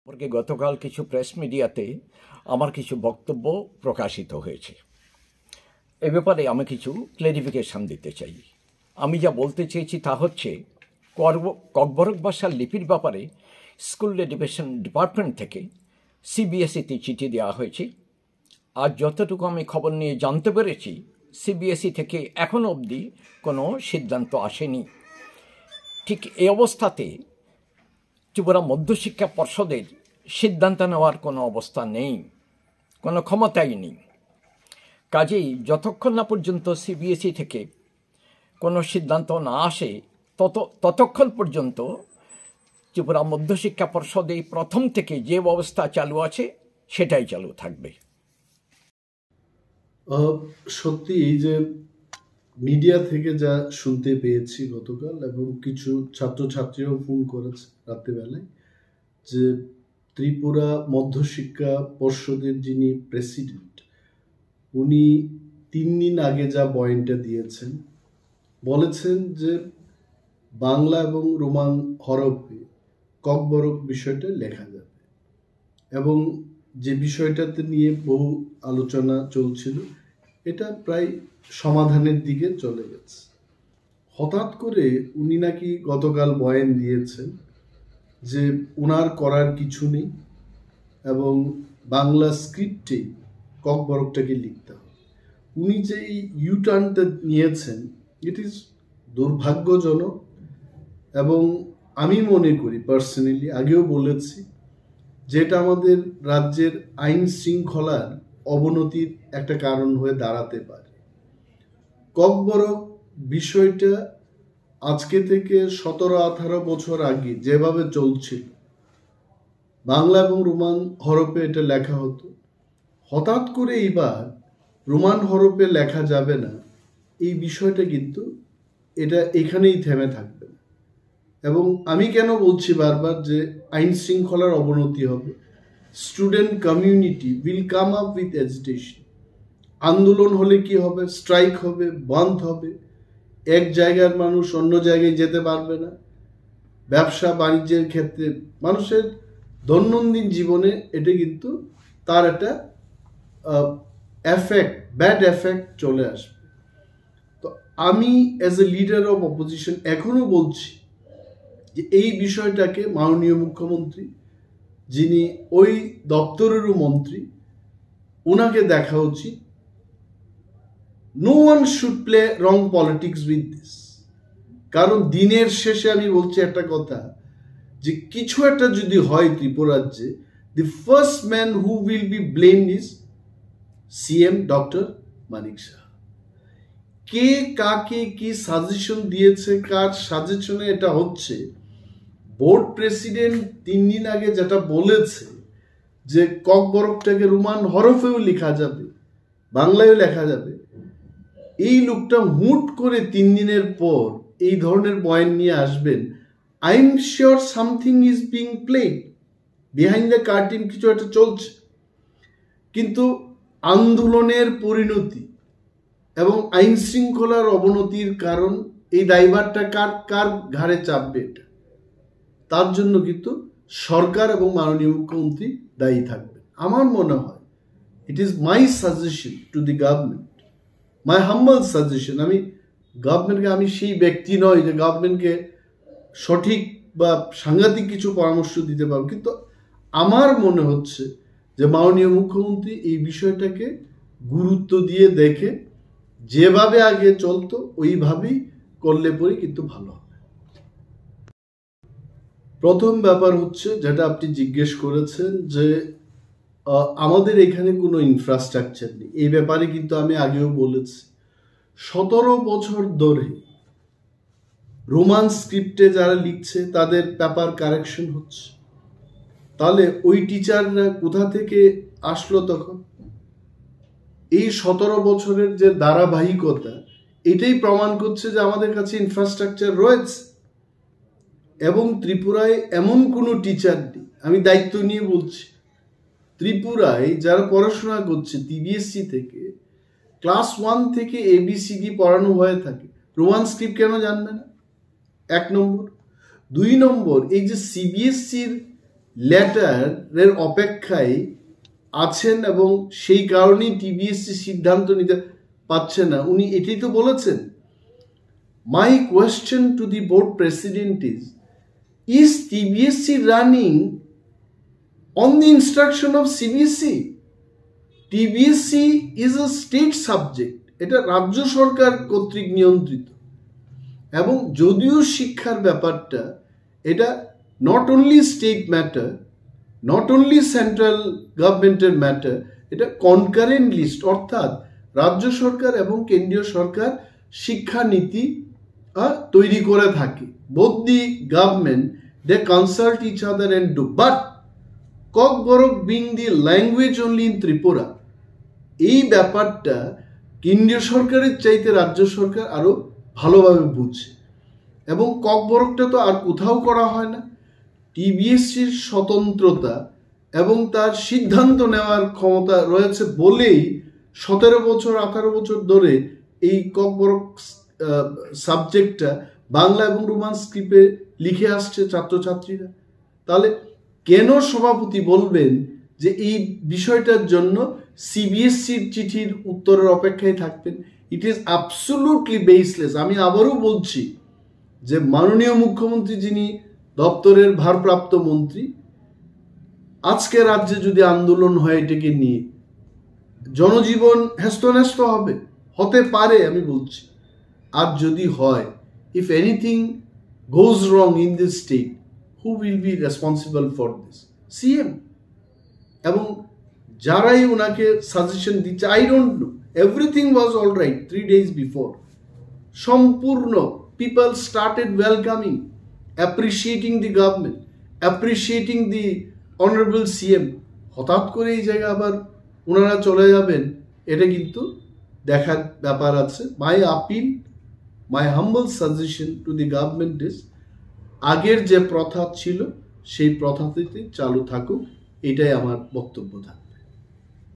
সম্পর্কে গতকাল কিছু প্রেস মিডিয়াতে আমার কিছু বক্তব্য প্রকাশিত হয়েছে। এ ব্যাপারে আমি কিছু ক্লারিফিকেশন দিতে চাই। আমি যা বলতে চেয়েছি তা হচ্ছে, ককবরক ভাষার লিপির ব্যাপারে স্কুল এডুকেশন ডিপার্টমেন্ট থেকে সিবিএসইতে চিঠি দেওয়া হয়েছে। আর যতটুকু আমি খবর নিয়ে জানতে পেরেছি, সিবিএসই থেকে এখনও অবধি কোনো সিদ্ধান্ত আসেনি। ঠিক এই অবস্থাতে ত্রিপুরা মধ্যশিক্ষা পর্ষদের সিদ্ধান্ত নেওয়ার কোনো অবস্থা নেই, কোনো ক্ষমতাই নেই। কাজেই যতক্ষণ না পর্যন্ত সিবিএসই থেকে কোনো সিদ্ধান্ত না আসে ততক্ষণ পর্যন্ত ত্রিপুরা মধ্যশিক্ষা পর্ষদে প্রথম থেকে যে ব্যবস্থা চালু আছে সেটাই চালু থাকবে। সত্যি এই যে মিডিয়া থেকে যা শুনতে পেয়েছি গতকাল, এবং কিছু ছাত্রছাত্রীরাও ফোন করেছে রাত্রিবেলায়, যে ত্রিপুরা মধ্যশিক্ষা পর্ষদের যিনি প্রেসিডেন্ট, উনি 3 দিন আগে যা বয়ানটা দিয়েছেন, বলেছেন যে বাংলা এবং রোমান হরফে ককবরক বিষয়টা লেখা যাবে, এবং যে বিষয়টাতে নিয়ে বহু আলোচনা চলছিল এটা প্রায় সমাধানের দিকে চলে গেছে। হঠাৎ করে উনি নাকি গতকাল বয়ান দিয়েছেন যে ওনার করার কিছু নেই এবং বাংলা স্ক্রিপ্টে ককবরকটাকে লিখতে হবে। উনি যে এই ইউটার্নটা নিয়েছেন, ইট ইজ দুর্ভাগ্যজনক, এবং আমি মনে করি পার্সোনালি, আগেও বলেছি, যেটা আমাদের রাজ্যের আইন শৃঙ্খলার অবনতির একটা কারণ হয়ে দাঁড়াতে পারে। ককবরক বিষয়টা আজকে থেকে 17-18 বছর আগে যেভাবে চলছিল, বাংলা এবং রোমান হরফে এটা লেখা হতো, হঠাৎ করে এবার রোমান হরফে লেখা যাবে না, এই বিষয়টা কিন্তু এটা এখানেই থেমে থাকবে না। এবং আমি কেন বলছি বারবার যে আইন শৃঙ্খলার অবনতি হবে, student community will come up with agitation. আন্দোলন হলে কি হবে? স্ট্রাইক হবে, বন্ধ হবে, এক জায়গার মানুষ অন্য জায়গায় যেতে পারবে না, ব্যবসা বাণিজ্যের ক্ষেত্রে, মানুষের দৈনন্দিন জীবনে এটা কিন্তু তার একটা এফেক্ট, ব্যাড এফেক্ট চলে আসবে। তো আমি as a leader of opposition এখনো বলছি যে এই বিষয়টাকে মাননীয় মুখ্যমন্ত্রী, যিনি ওই দপ্তরেরও মন্ত্রী, ওনাকে দেখা উচিত। No one should play wrong politics with this. কারণ দিনের শেষে আমি বলছি একটা কথা, যে কিছু একটা যদি হয় ত্রিপুরাজ্যে, the first man who will be blamed is CM doctor Manik Saha. কে কাকে কি সাজেশন দিয়েছে, কার সাজেশনে এটা হচ্ছে, বোর্ড প্রেসিডেন্ট 3 দিন আগে যেটা বলেছে যে ককবরকটাকে রোমান হরফেও লেখা যাবে, বাংলায়ও লেখা যাবে, এই লোকটা হুট করে 3 দিনের পর এই ধরনের বয়ান নিয়ে আসবেন। I am sure something is being played behind the curtain, কিছু একটা চলছে। কিন্তু আন্দোলনের পরিণতি এবং আইন শৃঙ্খলার অবনতির কারণ, এই দায়ভারটা কার ঘাড়ে চাপবে, এটা তার জন্য কিন্তু সরকার এবং মাননীয় মুখ্যমন্ত্রী দায়ী থাকবেন। আমার মনে হয় it is my suggestion to the government, my humble suggestion. আমি গভর্নমেন্টকে, আমি সেই ব্যক্তি নয় যে গভর্নমেন্টকে সঠিক বা সাংঘাতিক কিছু পরামর্শ দিতে পারবো, কিন্তু আমার মনে হচ্ছে যে মাননীয় মুখ্যমন্ত্রী এই বিষয়টাকে গুরুত্ব দিয়ে দেখে যেভাবে আগে চলতো ওইভাবেই করলে পরে কিন্তু ভালো হবে। প্রথম ব্যাপার হচ্ছে যেটা আপনি জিজ্ঞেস করেছেন, যে আমাদের এখানে কোনো ইনফ্রাস্ট্রাকচার নেই। এই ব্যাপারে কিন্তু আমি আগেও বলেছি, 17 বছর ধরে রোমান স্ক্রিপ্টে যারা লিখছে তাদের পেপার কারেকশন হচ্ছে। তাহলে ওই টিচাররা কোথা থেকে আসলো তখন? এই 17 বছরের যে ধারাবাহিকতা, এটাই প্রমাণ করছে যে আমাদের কাছে ইনফ্রাস্ট্রাকচার রয়েছে। এবং ত্রিপুরায় এমন কোনো টিচার নেই, আমি দায়িত্ব নিয়ে বলছি, ত্রিপুরায় যারা পড়াশোনা করছে টিবিএসসি থেকে, ক্লাস 1 থেকে ABCD পড়ানো হয়ে থাকে, রোমান স্ক্রিপ্ট কেন জানবে না? 1 নম্বর। 2 নম্বর, এই যে সিবিএসসির লেটারের অপেক্ষায় আছেন এবং সেই কারণেই টিবিএসসি সিদ্ধান্ত নিতে পারছে না। উনি এটাই তো বলেছেন। My question to the board president is TBSC running on the instruction of CBSE? TBSC is a state subject, এটা রাজ্য সরকার কর্তৃক নিয়ন্ত্রিত, এবং যদিও শিক্ষার ব্যাপারটা এটা not only state matter, not only central গভর্নমেন্টের ম্যাটার, এটা কনকারেন্ট লিস্ট, অর্থাৎ রাজ্য সরকার এবং কেন্দ্রীয় সরকার শিক্ষানীতি তৈরি করে থাকে। Both the government they consult each other and do, but Kokborok being the language only in Tripura, এই ব্যাপারটা কেন্দ্রীয় সরকারের চাইতে রাজ্য সরকার আরো ভালোভাবে বুঝে, এবং ককবরকটা তো আর কোথাও করা হয় না। টিবিএসসির স্বতন্ত্রতা এবং তার সিদ্ধান্ত নেওয়ার ক্ষমতা রয়েছে বলেই 17 বছর 18 বছর ধরে এই ককবরক সাবজেক্টটা বাংলা এবং রোমান স্ক্রিপ্টে লিখে আসছে ছাত্রছাত্রীরা। তাহলে কেন সভাপতি বলবেন যে এই বিষয়টার জন্য সিবিএসসির চিঠির উত্তরের অপেক্ষায় থাকবেন? It is absolutely baseless. আমি আবারও বলছি যে মাননীয় মুখ্যমন্ত্রী, যিনি দপ্তরের ভারপ্রাপ্ত মন্ত্রী, আজকে রাজ্যে যদি আন্দোলন হয় এটাকে নিয়ে, জনজীবন হেস্তনেস্ত হবে, হতে পারে আমি বলছি। আর যদি হয়, if anything goes wrong in this state, who will be responsible for this? CM এবং যারাই ওনাকে সাজেশন দিচ্ছে। I don't know, everything was all right 3 days before. সম্পূর্ণ people started welcoming, appreciating the government, appreciating the honourable CM. হঠাৎ করে এই জায়গায় আবার ওনারা চলে যাবেন, এটা কিন্তু দেখার ব্যাপার আছে। My appeal, my humble suggestion to the government is, আগের যে প্রথা ছিল সেই প্রথাটিতে চালু থাকুক, এটাই আমার বক্তব্য থাকে।